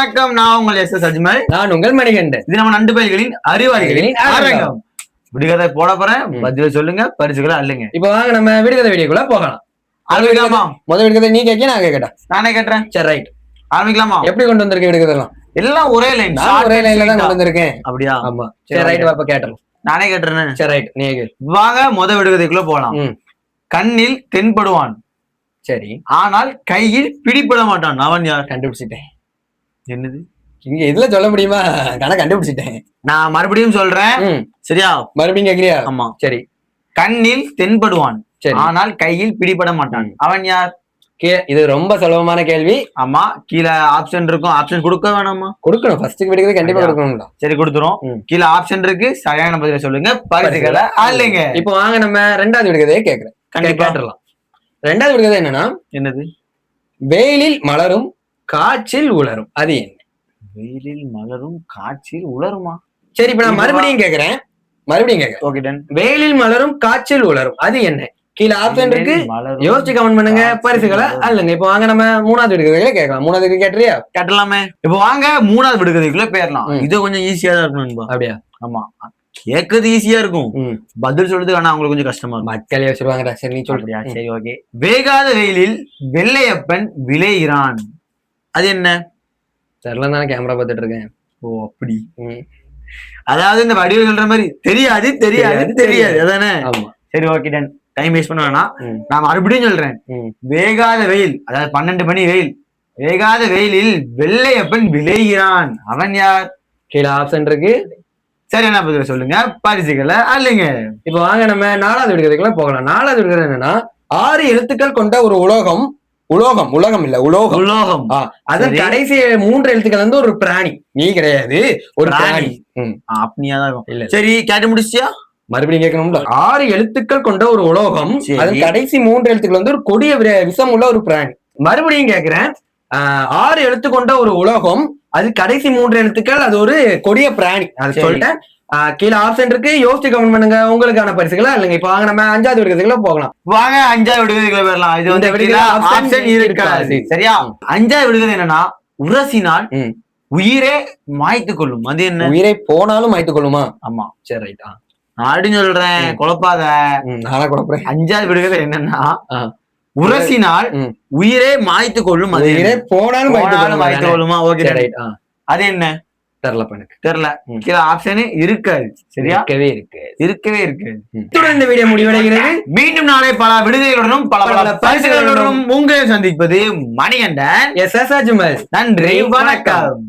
வணக்கம். நான் உங்கள் எஸ் அஜ்மல். நான் உங்கள் மணிகண்டன். இது நம்ம நண்டு பயல்களின் அறிவாளிகளின் அரங்கம். விடுகதை போட போறேன், பதில சொல்லுங்க, பரிசுகளை அள்ளுங்க. இப்ப வாங்க நம்ம விடுகதை வீடியோக்குள்ள போகலாம். ஆரம்பிக்கலாமா? முதல் விடுகதை நீ கேட்க, நான் கேட்கட்டா? நானே கேட்டுறேன். சரி, ரைட். ஆரம்பிக்கலாமா? எப்படி கொண்டு வந்திருக்க விடுகதை எல்லாம் ஒரே லைன், ஒரே லைன்ல தான் கொண்டு வந்திருக்கேன். அப்படியா? ஆமா. சரி, ரைட். வாப்ப கேட்டலாம். நானே கேட்டுறேன். சரி, ரைட். நீ கேளு. வாங்க முதல் விடுகதைக்குள்ள போலாம். கண்ணில் தென்படுவான், சரி, ஆனால் கையில் பிடிபட மாட்டான். அவன் யார்? கண்டுபிடிச்சிட்டேன். என்னது? இங்க இதுல சொல்ல முடியுமா? கண்டுபிடிச்சிட்டேன். நான் மறுபடியும் சொல்றேன், சரியா? மறுபடியும் கேக்குறியா? ஆமா. சரி. கண்ணில் தென்படுவான், சரி, ஆனால் கையில் பிடிபட மாட்டான். அவன் யார்? இது ரொம்ப சுலபமான கேள்வி. ஆமா, கீழே ஆப்ஷன் இருக்கும். ஆப்ஷன் கொடுக்க வேணாமா? கொடுக்கணும். ஃபர்ஸ்ட் விடுகதை கண்டிப்பா கொடுக்கணும். சரி, கொடுத்துரும். கீழே ஆப்ஷன் இருக்கு, சரியான பதில சொல்லுங்க, பரிசுகளை அள்ளுங்க. இப்போ வாங்க நம்ம ரெண்டாவது விடுகதையை கேட்கிறேன். கண்டிப்பா கேட்டுடலாம். ரெண்டாவது விடுகதை என்னன்னா, என்னது? வெயிலில் மலரும் காற்றில் உலரும், அது என்ன? வெயிலில் மலரும் காற்றில் உலருமா? சரி, இப்ப நான் மறுபடியும் கேக்குறேன். Okay done. வெயிலில் மலரும் காற்றில் உலரும், அது என்ன? கீழே ஆப்ஷன் இருக்கு, யோசிச்சு கமெண்ட் பண்ணுங்க, பரிசுகளை அள்ளுங்க. இப்போ வாங்க நம்ம மூணாவது விடுகதைகளை கேட்கலாம். மூணாவது விடுகதை கேட்டுறியா? கேட்டலாமே. இப்போ வாங்க மூணாவது விடுகதைக்குள்ள போயிடலாம். இது கொஞ்சம் ஈஸியா தான் இருக்கணும். அப்படியா? ஆமா, கேட்கறது ஈஸியா இருக்கும், பதில் சொல்றது வேணா அவங்களுக்கு கொஞ்சம் கஷ்டமா இருக்கும். மக்கள் யோசிச்சுவாங்கடா. சரி, நீ சொல்றியா? சரி, ஓகே. வேகாத வெயிலில் வெள்ளையப்பன் விளைகிறான், அது என்ன? தெரியல, தானே கேமரா பார்த்துட்டு இருக்கேன். ஓ, அப்படி. அதாவது இந்த வடிவம் சொல்ற மாதிரி தெரியாது தெரியாது தெரியாது, அதானே? சரி, ஓகே டன். டைம் வேஸ்ட் பண்ண வேணாம். நான் மறுபடியும் சொல்றேன். வேகாத வெயில், அதாவது 12 மணி வெயில், வேகாத வெயிலில் வெள்ளையப்பன் விளைகிறான், அவன் யார்? கீழே ஆப்ஷன் இருக்கு, சரி, என்ன பதில சொல்லுங்க, பரிசுகளை அள்ளுங்க. இப்ப வாங்க நம்ம நாலாவது விடுகதைக்குள்ள போகலாம். நாலாவது விடுகதை என்னன்னா, 6 எழுத்துக்கள் கொண்ட ஒரு உலோகம். உலகம் இல்ல, உலோகம். அதன் கடைசி 3 எழுத்துக்கள் வந்து ஒரு பிராணி. நீ கிடையாது, ஒரு பிராணி. அப்படியாதான் இருக்கும். சரி, கேட்டு முடிச்சியா? மறுபடியும் கேட்கணும்ல. 6 எழுத்துக்கள் கொண்ட ஒரு உலோகம், அதன் கடைசி 3 எழுத்துக்கள் வந்து ஒரு கொடிய விஷம் உள்ள ஒரு பிராணி. மறுபடியும் கேட்கிறேன், 6 எழுத்து கொண்ட ஒரு உலோகம், அது கடைசி 3 எழுத்துக்கள், அது ஒரு கொடிய பிராணி. அது சொல்லிட்டேன். கீழே ஆப்ஷன் இருக்கு, யோசிச்சு கமெண்ட் பண்ணுங்க, உங்களுக்கான பரிசுகளை இல்லைங்க. இப்ப வாங்க நம்ம 5வது விடுகதைக்குள்ள போகலாம். வாங்க 5வது விடுகதைக்குள்ள போயிடலாம். இது வந்து ஆப்ஷன் இருக்காது, சரியா? 5வது விடுகதை என்னன்னா, உரசினால் உயிரே மாய்த்து கொள்ளும், அது என்ன? உயிரை போனாலும் மாய்த்து கொள்ளுமா? ஆமா. சரி, ரைட். நான் அப்படின்னு சொல்றேன், குழப்பாத. நானா குழப்பறேன். 5வது விடுகதை என்னன்னா, உரசினால் உயிரே மாய்த்து கொள்ளும், அது உயிரே போனாலும் மாய்த்து கொள்ளுமா? Okay, right. அது என்ன? தெரியல, எனக்கு தெரியல. கீழே ஆப்ஷனே இருக்காது, சரியா? இருக்கவே இருக்கு. இத்துடன் இந்த வீடியோ முடிவடைகிறது. மீண்டும் நாளை பல விடுதலைகளுடனும் பல பரிசுகளுடனும் உங்களை சந்திப்பது மணிகண்டன், எஸ் அஜ்மல். நன்றி, வணக்கம்.